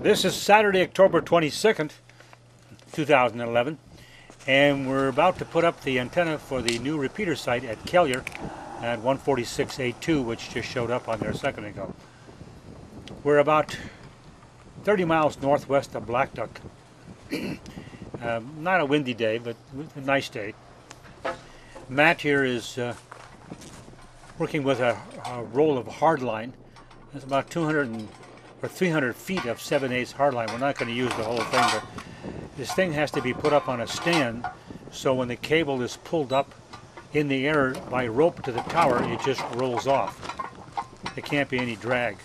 This is Saturday, October 22nd, 2011, and we're about to put up the antenna for the new repeater site at Kelliher at 146.82, which just showed up on there a second ago. We're about 30 miles northwest of Black Duck. Not a windy day, but a nice day. Matt here is working with a roll of hardline. It's about 200 or 300 feet of 7/8 hardline. We're not going to use the whole thing, but this thing has to be put up on a stand, so when the cable is pulled up in the air by rope to the tower, it just rolls off. There can't be any drag.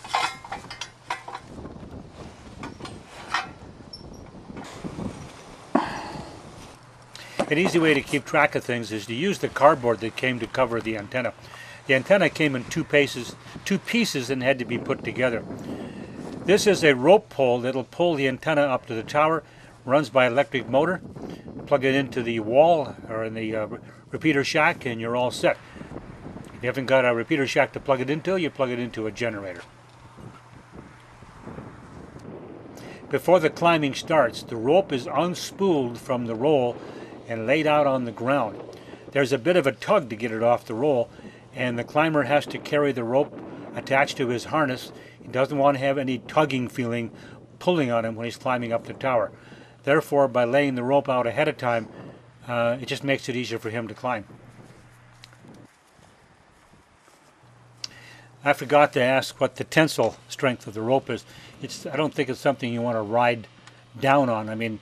An easy way to keep track of things is to use the cardboard that came to cover the antenna. The antenna came in two pieces and had to be put together. This is a rope pole that'll pull the antenna up to the tower, runs by electric motor. Plug it into the wall or in the repeater shack and you're all set. If you haven't got a repeater shack to plug it into, you plug it into a generator. Before the climbing starts, the rope is unspooled from the roll and laid out on the ground. There's a bit of a tug to get it off the roll, and the climber has to carry the rope attached to his harness. He doesn't want to have any tugging feeling pulling on him when he's climbing up the tower. Therefore, by laying the rope out ahead of time, it just makes it easier for him to climb. I forgot to ask what the tensile strength of the rope is. I don't think it's something you want to ride down on. I mean,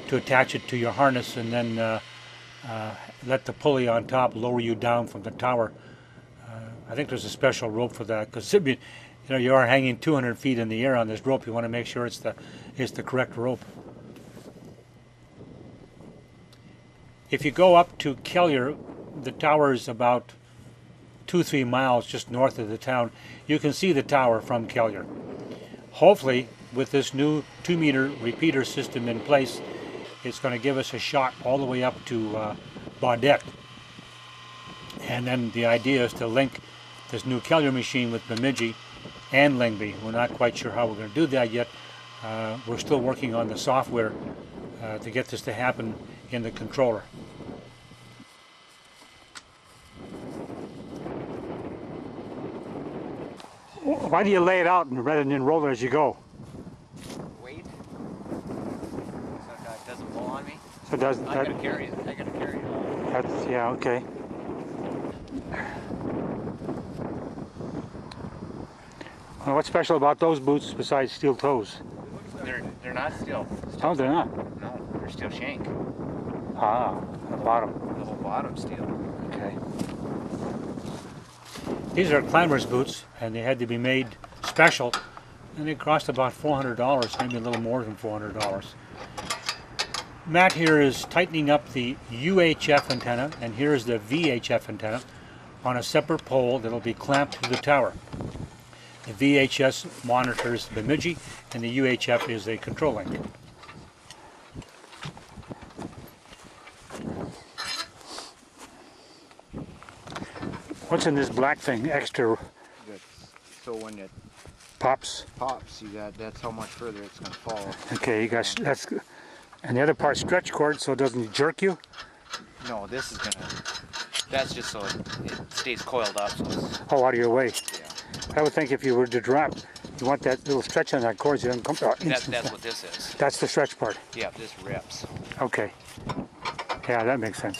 to attach it to your harness and then let the pulley on top lower you down from the tower. I think there's a special rope for that, because you are hanging 200 feet in the air on this rope. You want to make sure it's the correct rope. If you go up to Kelliher, the tower is about 2-3 miles just north of the town. You can see the tower from Kelliher. Hopefully, with this new 2-meter repeater system in place, it's going to give us a shot all the way up to Baudette. And then the idea is to link this new Kelliher machine with Bemidji and Lyngby. We're not quite sure how we're going to do that yet. We're still working on the software to get this to happen in the controller. Why do you lay it out rather than roll it as you go? Weight, so it doesn't fall on me. So it doesn't. I gotta carry it. I gotta carry it. That's, yeah, okay. Well, what's special about those boots besides steel toes? They're not steel. Oh, they're not? No, they're steel shank. Ah, the bottom. The whole bottom steel. Okay. These are climbers' boots, and they had to be made special, and they cost about $400, maybe a little more than $400. Matt here is tightening up the UHF antenna, and here's the VHF antenna on a separate pole that will be clamped to the tower. The VHS monitors Bemidji, and the UHF is a control link. What's in this black thing? Extra. So when it pops, that's how much further it's going to fall. Okay, you got that's, and the other part stretch cord so it doesn't jerk you. No, this is gonna. That's just so it stays coiled up. So it's, out of your way. Yeah. I would think if you were to drop, you want that little stretch on that cord so it doesn't come out. That's what this is. That's the stretch part. Yeah, this rips. Okay. Yeah, that makes sense.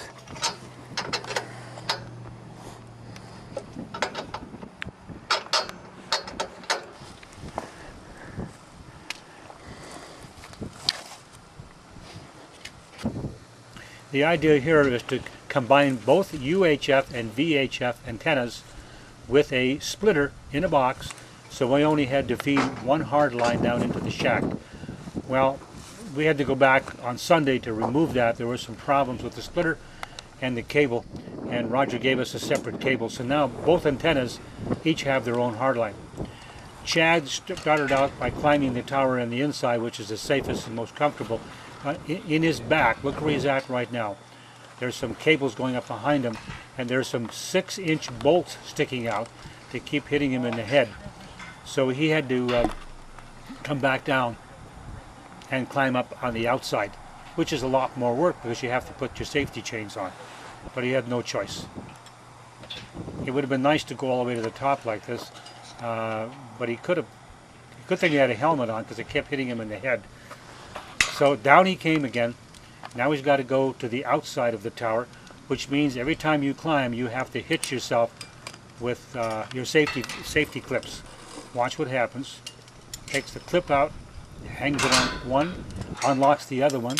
The idea here is to combine both UHF and VHF antennas with a splitter in a box, so we only had to feed one hard line down into the shack. Well, we had to go back on Sunday to remove that. There were some problems with the splitter and the cable, and Roger gave us a separate cable. So now both antennas each have their own hard line. Chad started out by climbing the tower on the inside, which is the safest and most comfortable. In his back, look where he's at right now. There's some cables going up behind him, and there's some 6-inch bolts sticking out to keep hitting him in the head. So he had to come back down and climb up on the outside, which is a lot more work because you have to put your safety chains on. But he had no choice. It would have been nice to go all the way to the top like this, but he could have. Good thing he had a helmet on because it kept hitting him in the head. So down he came again. Now he's got to go to the outside of the tower, which means every time you climb, you have to hitch yourself with your safety clips. Watch what happens. Takes the clip out, hangs it on one, unlocks the other one,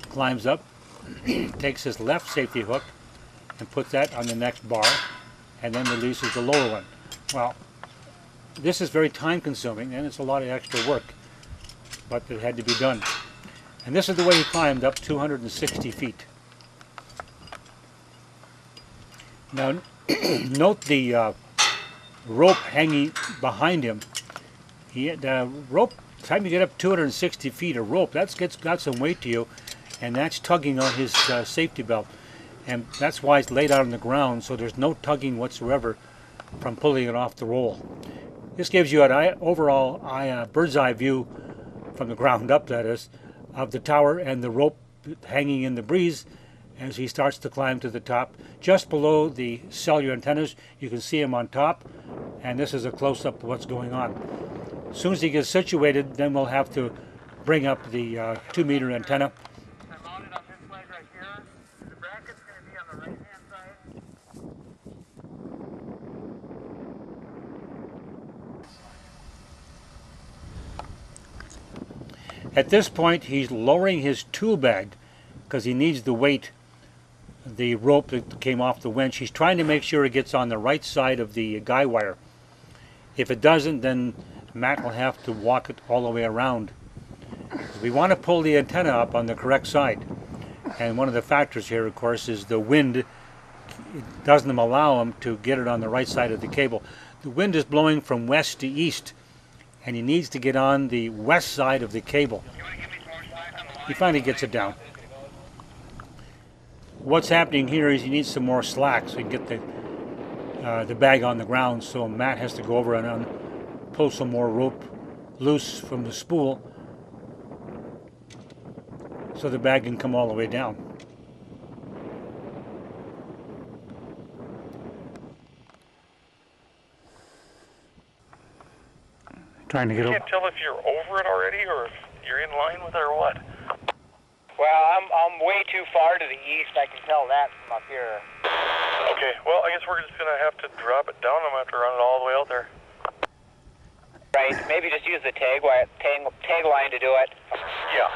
climbs up, takes his left safety hook and puts that on the next bar, and then releases the lower one. Well, this is very time consuming and it's a lot of extra work, but it had to be done. And this is the way he climbed up 260 feet. Now note the rope hanging behind him. The rope, by the time you get up 260 feet of rope, that's got some weight to you, and that's tugging on his safety belt. And that's why it's laid out on the ground, so there's no tugging whatsoever from pulling it off the roll. This gives you an overall bird's eye view from the ground up, that is, of the tower and the rope hanging in the breeze as he starts to climb to the top. Just below the cellular antennas, you can see him on top, and this is a close-up of what's going on. As soon as he gets situated, then we'll have to bring up the 2-meter antenna. I'm mounted on this leg right here. The bracket's going to be on the right-hand side. At this point, he's lowering his tool bag because he needs the weight, the rope that came off the winch. He's trying to make sure it gets on the right side of the guy wire. If it doesn't, then Matt will have to walk it all the way around. We want to pull the antenna up on the correct side. And one of the factors here, of course, is the wind. It doesn't allow him to get it on the right side of the cable. The wind is blowing from west to east, and he needs to get on the west side of the cable. He finally gets it down. What's happening here is he needs some more slack so he can get the bag on the ground, so Matt has to go over and pull some more rope loose from the spool so the bag can come all the way down. Trying to get over. You can't tell if you're over it already or if you're in line with it or what. Well, I'm way too far to the east. I can tell that from up here. Okay, well, I guess we're just going to have to drop it down. I'm going to have to run it all the way out there. Right, maybe just use the tag line to do it. Yeah.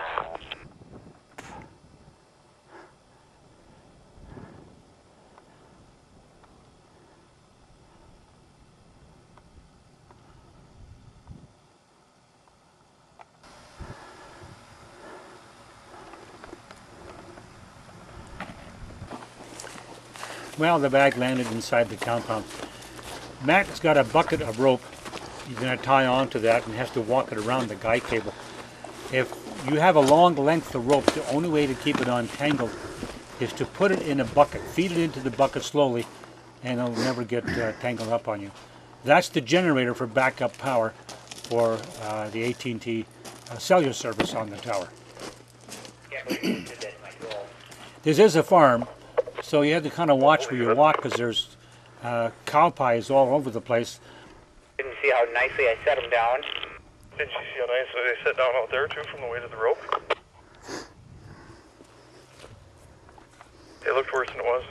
Well, the bag landed inside the compound. Matt's got a bucket of rope. He's going to tie onto that and has to walk it around the guy cable. If you have a long length of rope, the only way to keep it untangled is to put it in a bucket, feed it into the bucket slowly, and it'll never get tangled up on you. That's the generator for backup power for the AT&T cellular service on the tower. This is a farm, so you have to kind of watch where you walk because there's cow pies all over the place. Didn't see how nicely I set them down. Did you see how nicely they sit down out there, too, from the weight of the rope? It looked worse than it was.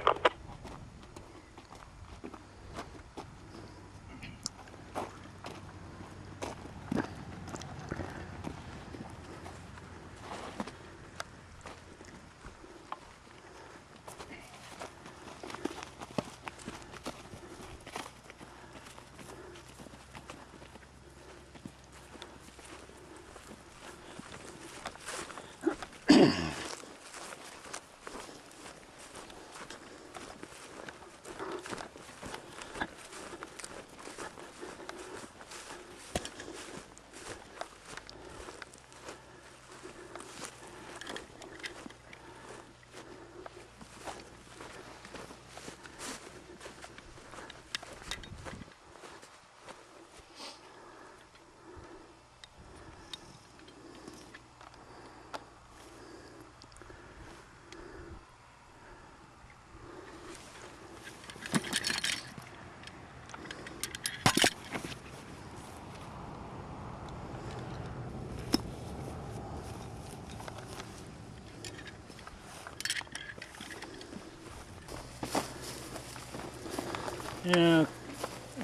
Yeah,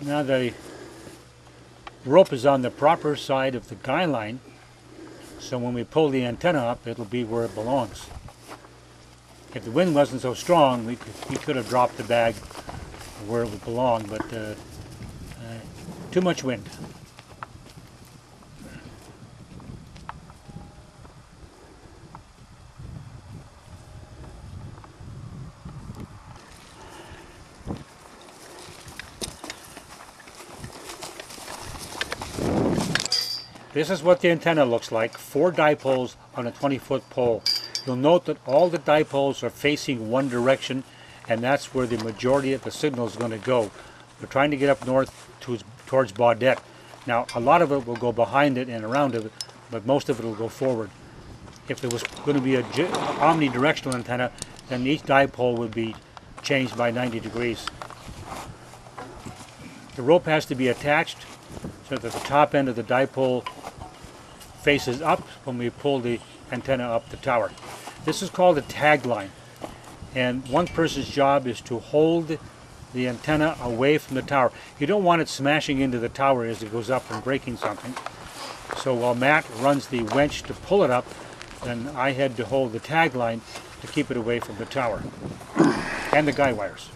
now the rope is on the proper side of the guy line, so when we pull the antenna up, it'll be where it belongs. If the wind wasn't so strong, we could have dropped the bag where it would belong, but too much wind. This is what the antenna looks like, 4 dipoles on a 20-foot pole. You'll note that all the dipoles are facing one direction, and that's where the majority of the signal is going to go. We're trying to get up north towards Baudette. Now, a lot of it will go behind it and around it, but most of it will go forward. If there was going to be an omnidirectional antenna, then each dipole would be changed by 90 degrees. The rope has to be attached so that the top end of the dipole faces up when we pull the antenna up the tower. This is called a tag line, and one person's job is to hold the antenna away from the tower. You don't want it smashing into the tower as it goes up and breaking something. So while Matt runs the winch to pull it up, then I had to hold the tag line to keep it away from the tower and the guy wires.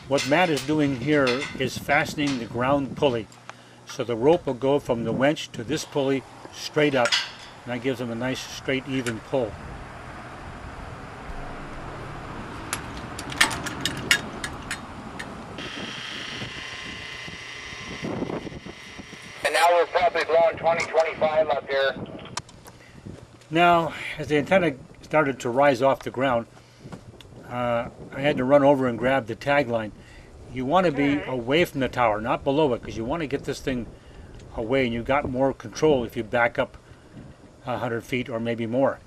What Matt is doing here is fastening the ground pulley. So the rope will go from the winch to this pulley straight up, and that gives him a nice straight even pull. And now we're probably blowing 20-25 up here. Now, as the antenna started to rise off the ground, I had to run over and grab the tag line. You want to be away from the tower, not below it, because you want to get this thing away, and you've got more control if you back up 100 feet or maybe more.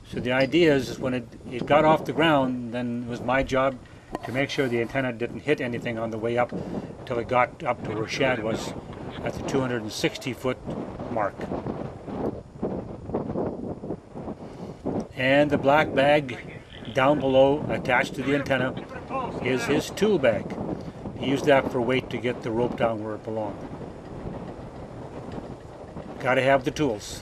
So the idea is when it got off the ground, then it was my job to make sure the antenna didn't hit anything on the way up until it got up to where Shad was at the 260-foot mark. And the black bag down below, attached to the antenna, is his tool bag. He used that for weight to get the rope down where it belonged. Got to have the tools.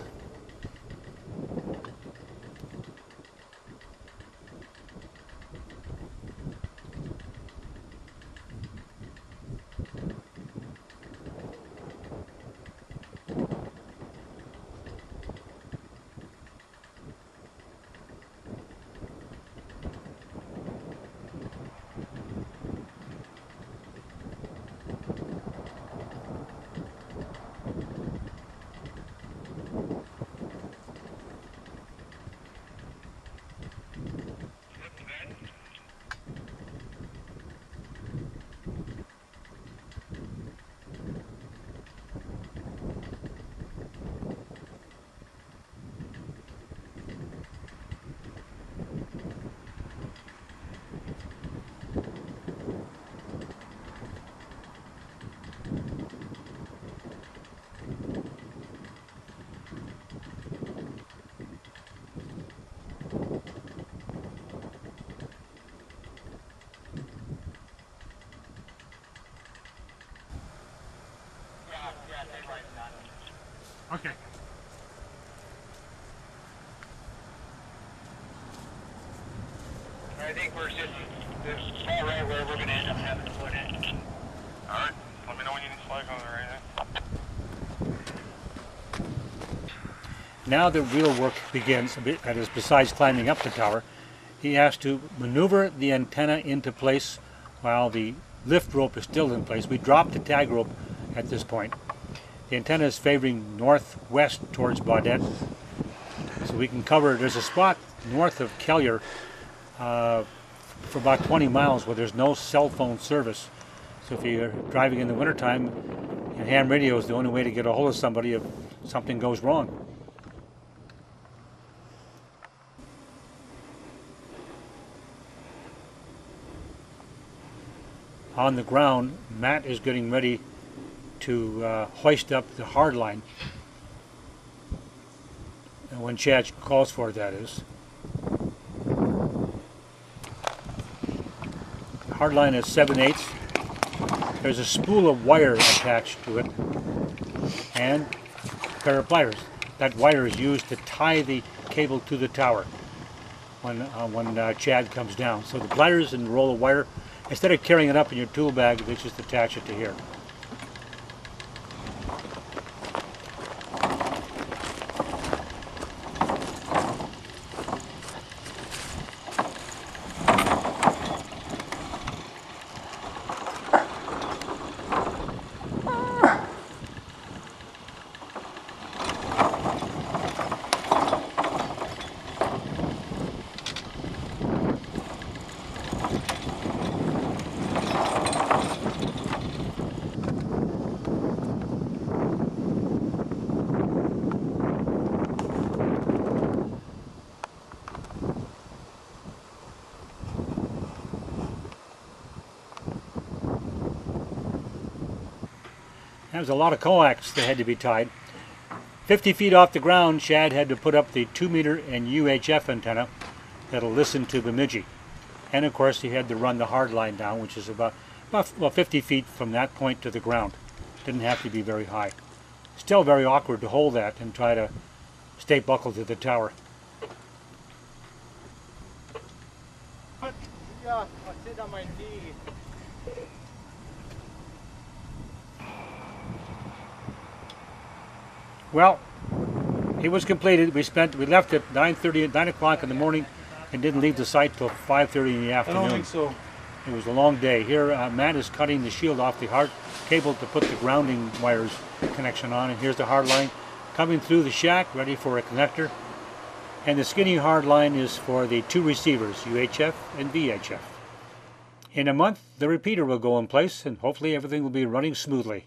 Okay. I think we're just all right where we're going to end up having to put it. All right. Let me know when you need slack on there or anything. Now the real work begins. That is, besides climbing up the tower, he has to maneuver the antenna into place while the lift rope is still in place. We dropped the tag rope at this point. The antenna is favoring northwest towards Baudette, so we can cover. There's a spot north of Kelliher for about 20 miles where there's no cell phone service, So if you're driving in the wintertime, and ham radio is the only way to get a hold of somebody if something goes wrong. On the ground, Matt is getting ready to hoist up the hardline. And when Chad calls for it, that is. Hardline is 7/8. There's a spool of wire attached to it and a pair of pliers. That wire is used to tie the cable to the tower when Chad comes down. So the pliers and the roll of wire, instead of carrying it up in your tool bag, they just attach it to here. There was a lot of coax that had to be tied. 50 feet off the ground, Chad had to put up the 2-meter and UHF antenna that'll listen to Bemidji. And of course he had to run the hard line down, which is about 50 feet from that point to the ground. Didn't have to be very high. Still very awkward to hold that and try to stay buckled to the tower. Yeah, I'll sit on my knee. Well, it was completed. We left at 9 o'clock in the morning and didn't leave the site till 5:30 in the afternoon. I don't think so. It was a long day. Here, Matt is cutting the shield off the hard cable to put the grounding wires connection on, and here's the hard line coming through the shack, ready for a connector. And the skinny hard line is for the 2 receivers, UHF and VHF. In a month, the repeater will go in place, and hopefully everything will be running smoothly.